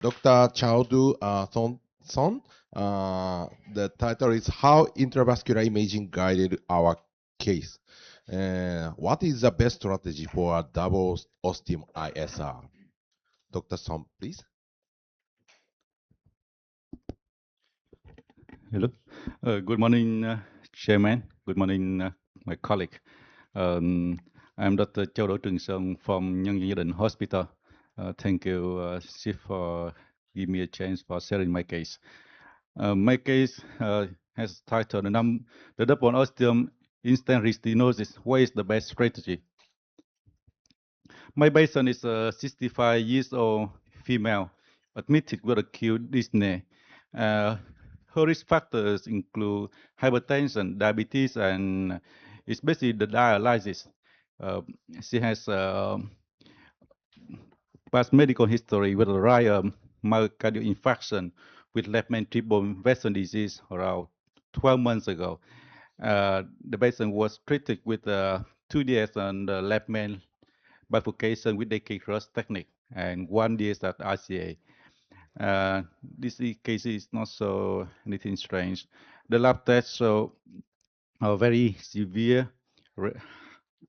Dr. Chowdu Son. The title is How Intravascular Imaging Guided Our Case. What is the best strategy for a double ostium ISR? Dr. Son, please. Hello. Good morning, Chairman. Good morning, my colleague. I'm Dr. Châu Đỗ Trường Sơn from Nhân dân Gia đình Hospital. Thank you, Chief, for giving me a chance for sharing my case. My case has titled The Double Ostium Instant Restenosis. What is the best strategy? My patient is a 65 years old female admitted with acute dyspnea. Her risk factors include hypertension, diabetes, and especially the dialysis. She has past medical history with a right myocardial infarction with left main triple vessel disease around 12 months ago. The patient was treated with 2 days on the left main bifurcation with the cross technique and 1 day at RCA. This case is not so anything strange. The lab tests show a very severe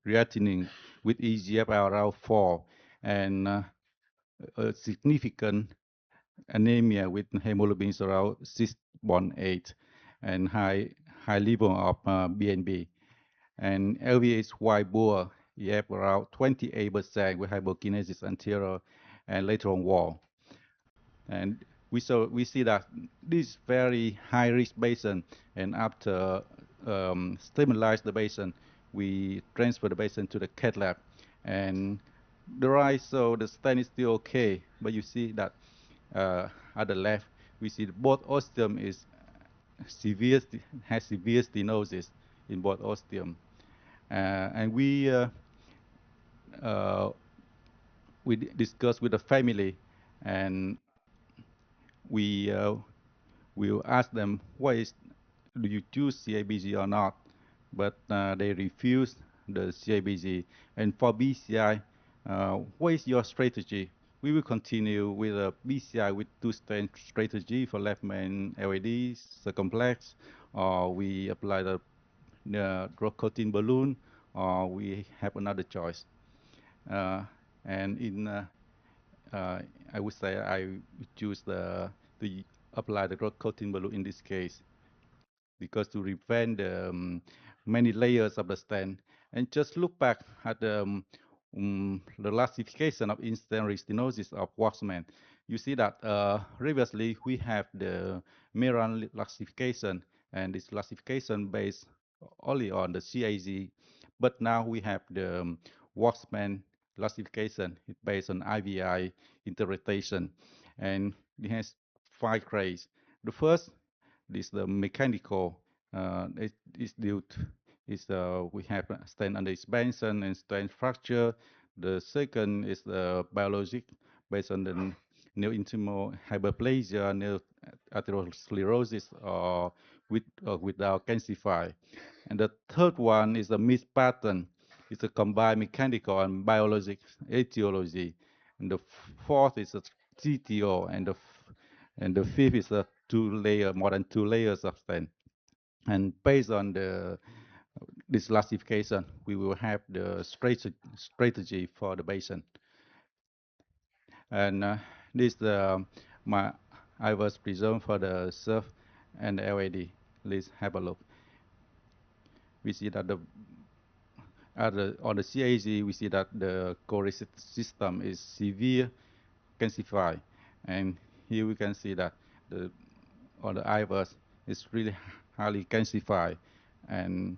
reatining with EGFR around 4 and a significant anemia with hemoglobin around 6.8 and high level of BNB. And LVA is wide bore. You have around 28% with hypokinesis anterior and lateral wall. And we see that this very high risk patient, and after stabilize the patient, we transfer the patient to the cath lab. And the right, so the stent is still okay, but you see that at the left, we see both ostium is has severe stenosis in both ostium. And we discussed with the family, and we will ask them, do you choose CIBG or not? But they refused the CIBG. And for BCI, what is your strategy? We will continue with a BCI with two-stent strategy for left main LAD, circumflex, or we apply the drug coating balloon, or we have another choice. And in I would say I choose to apply the drug coating balloon in this case, because to prevent the many layers of the stent. And just look back at the classification of instant restenosis of Waxman. You see that previously we have the Meran classification, and this classification based only on the CAG, but now we have the Waxman classification. It's based on IVI interpretation, and it has 5 grades. The first is the mechanical. It is due to we have stent under expansion and stent fracture. The second is the biologic based on the neointimal hyperplasia, atherosclerosis, or without calcify. And the third one is the mixed pattern. It's a combined mechanical and biologic etiology. And the fourth is a CTO, and the fifth is a more than 2 layers of stent. And based on this classification, we will have the strategy for the patient. And this I was presumed for the SURF and the LAD. Let's have a look. We see that on the CAG, we see that the chorecist system is severe calcified, and here we can see that on the IVUS is really highly calcified, and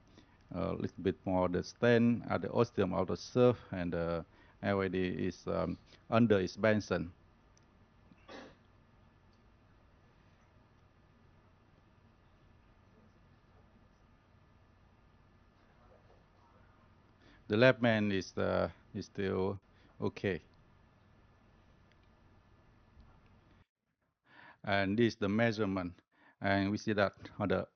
a little bit more the stent at the ostium of the SURF, and the LAD is under expansion. The left main is still okay. And this is the measurement, and we see that on the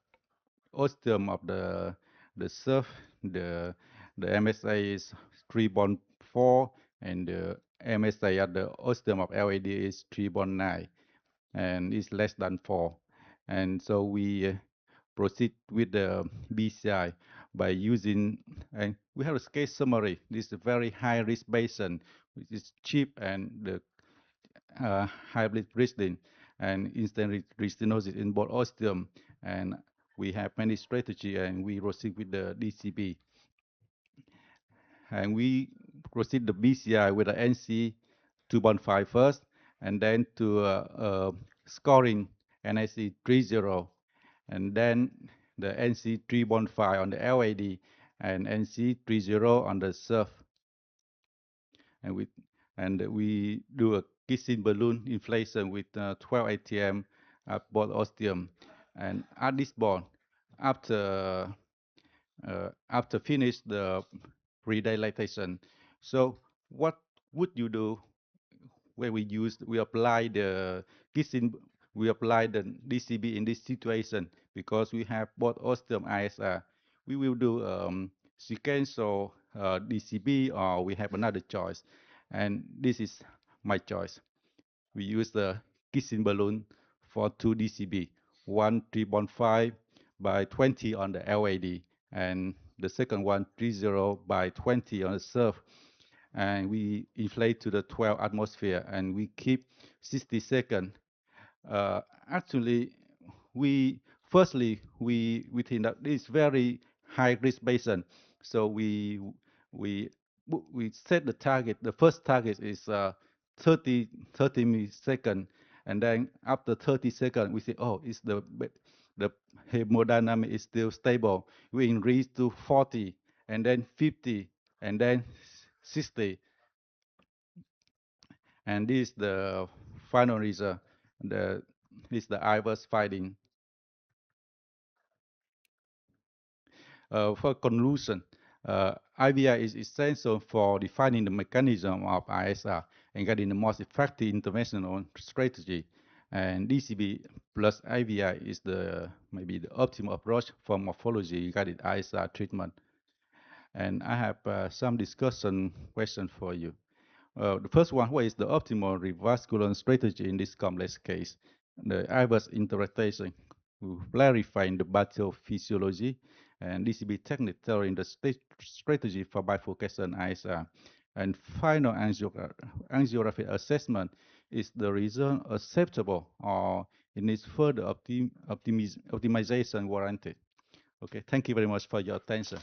ostium of the SURF, the MSA is 3.4, and the MSA at the ostium of LAD is 3.9, and is less than 4. And so we proceed with the BCI by using, and we have a case summary. This is a very high risk basin, which is cheap and the hybrid wrestling and instant restenosis in both ostium. And we have many strategy, and we proceed with the DCB. And we proceed the BCI with the NC 2.5 first, and then to scoring NIC 3.0, and then the NC 3.5 on the LAD, and NC 3.0 on the SURF. And we do a kissing balloon inflation with 12 ATM at both ostium. And at this bond, after after finish the pre-dilatation, so what would you do where we apply the kissing, we apply the DCB in this situation because we have both ostium ISR. We will do sequential DCB, or we have another choice, and this is my choice. We use the kissing balloon for 2 DCB, one 3.5 by 20 on the LAD, and the second one 30 by 20 on the SURF, and we inflate to the 12 atmosphere, and we keep 60 seconds. Uh, Actually, we firstly we think that this is very high risk basin, so we we set the target. The first target is 30 milliseconds, and then after 30 seconds, we say, oh, it's the hemodynamic is still stable. We increase to 40, and then 50, and then 60, and this is the final result. The This is the IVERS finding. For conclusion, IVI is essential for defining the mechanism of ISR and getting the most effective interventional strategy. And DCB plus IVI is maybe the optimal approach for morphology guided ISR treatment. And I have some discussion question for you. The first one, what is the optimal revascular strategy in this complex case? The IVERS interpretation will clarify the pathophysiology, and DCB technique tailoring the strategy for bifurcation ISR. And final angiographic assessment, is the result acceptable or it needs further optimization warranted? Okay, thank you very much for your attention.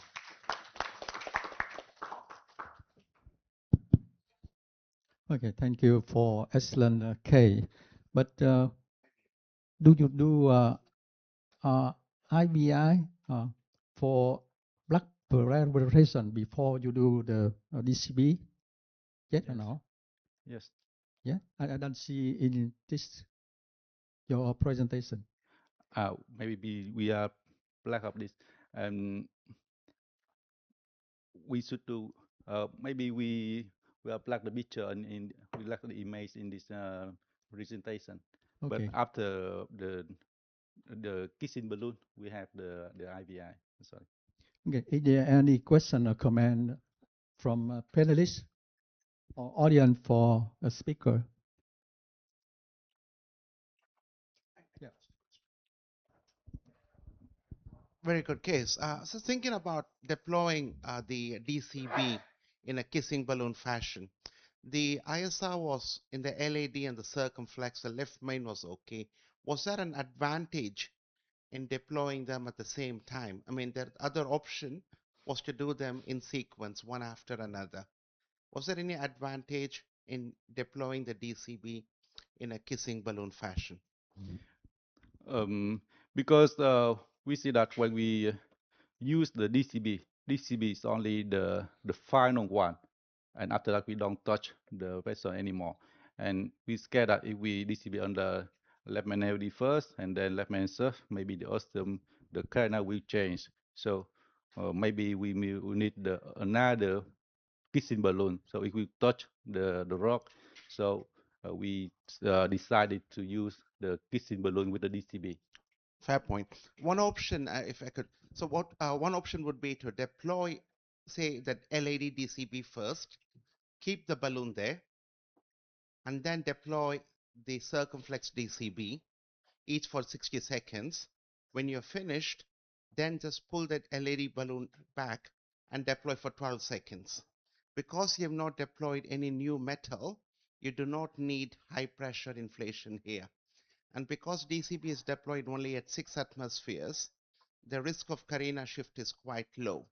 Okay, thank you for excellent case. But do you do IBI for blood preparation before you do the DCB? Yes or Yes. no? Yes. Yeah, I don't see in this your presentation. Maybe we are black of this, and we should do. Maybe we are black the picture in we lack the image in this presentation. But Okay. after the kissing balloon, we have the IVI. Sorry. Okay. Is there any question or comment from panelists or audience for a speaker? Yeah. Very good case. So thinking about deploying the DCB in a kissing balloon fashion, the ISR was in the LAD and the circumflex, the left main was okay. Was there an advantage in deploying them at the same time? I mean, the other option was to do them in sequence, one after another. Was there any advantage in deploying the DCB in a kissing balloon fashion? Because we see that when we use the DCB is only the final one, and after that we don't touch the vessel anymore. And we scared that if we DCB on the left main LD first and then left main surf, maybe the ostium, the canal will change. So maybe we need another kissing balloon. So if we touch the rock, so we decided to use the kissing balloon with the DCB. Fair point. One option, if I could, so one option would be to deploy, say, that LAD DCB first, keep the balloon there, and then deploy the circumflex DCB, each for 60 seconds. When you're finished, then just pull that LED balloon back and deploy for 12 seconds. Because you have not deployed any new metal, you do not need high pressure inflation here. And because DCB is deployed only at 6 atmospheres, the risk of carina shift is quite low.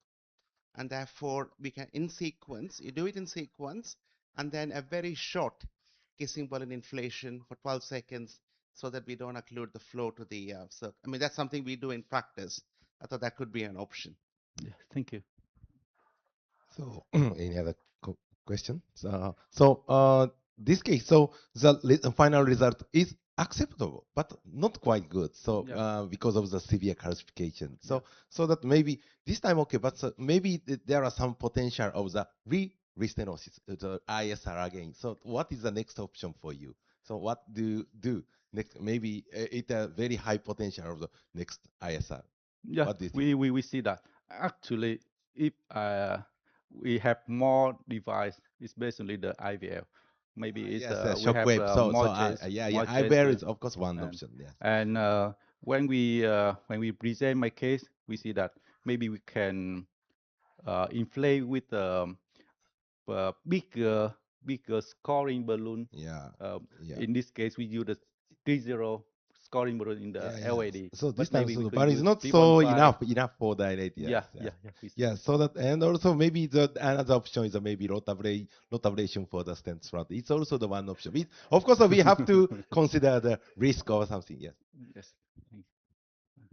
And therefore, we can, in sequence, you do it in sequence, and then a very short kissing balloon inflation for 12 seconds so that we don't occlude the flow to the circle. I mean, that's something we do in practice. I thought that could be an option. Yeah, thank you. So, any other questions? This case, so the final result is acceptable, but not quite good. So, Yeah. because of the severe calcification. So, Yeah. so that maybe this time okay, but maybe there are some potential of the restenosis, the ISR again. So, what is the next option for you? So, what do you do next? Maybe it a very high potential of the next ISR. Yeah, What do you think? we see that. Actually, if we have more device, it's basically the IVL. Maybe it's Yes, we have shockwave. So, more yeah, more IBR chances. is of course one And option. Yes. and when we present my case, we see that maybe we can inflate with bigger scoring balloon. Yeah, yeah, In this case, we use the T0 scoring balloon in the yeah, yeah. LED, So this but time, maybe we could but it's use not so 315. enough for the LED. Yes, Yeah, yes. yeah, yeah. We see. Yeah, so that, and also maybe the another option is maybe rotablation for the stent slot. It's also the one option. Of course, we have to consider the risk or something. Yes. Yes. Thank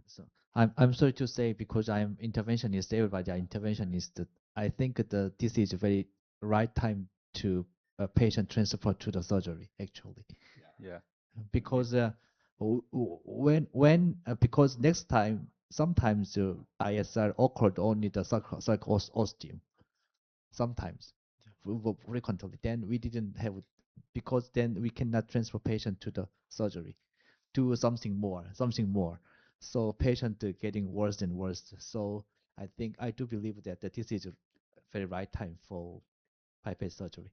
So I'm sorry to say because I'm interventionist, everybody are interventionist. I think this is a very right time to patient transfer to the surgery actually, you. Yeah. because when because next time sometimes ISR occurred only the circle ostium sometimes frequently. Then we didn't have because then we cannot transfer patient to the surgery. Do something more. So patient getting worse and worse. So I do believe that this is a very right time for bypass surgery.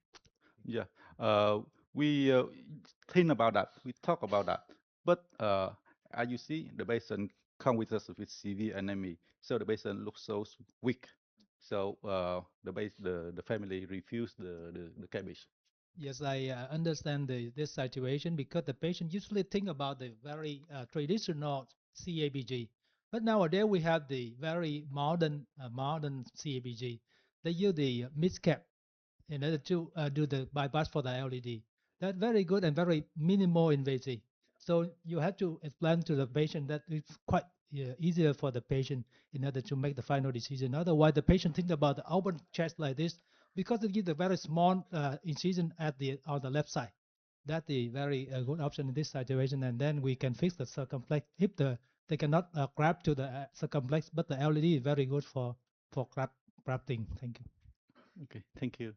Yeah. We think about that. We talk about that. But as you see, the patient come with us with severe anemia. So the patient looks so weak. So the family refused the cabbage. Yes, I understand this situation because the patient usually think about the very traditional CABG, but nowadays we have the very modern CABG. They use the mid-cap in order to do the bypass for the LED. That's very good and very minimal invasive. So you have to explain to the patient that it's quite easier for the patient in order to make the final decision. Otherwise, the patient think about the open chest like this because it gives a very small incision at the on the left side. That's the very good option in this situation, and then we can fix the circumflex if they cannot grab to the circumflex, but the LED is very good for grabbing. Thank you. Okay. Thank you.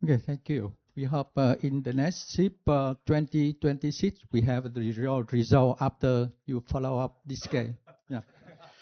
Okay, thank you. We hope in the next SIP 2026, we have the result after you follow up this case.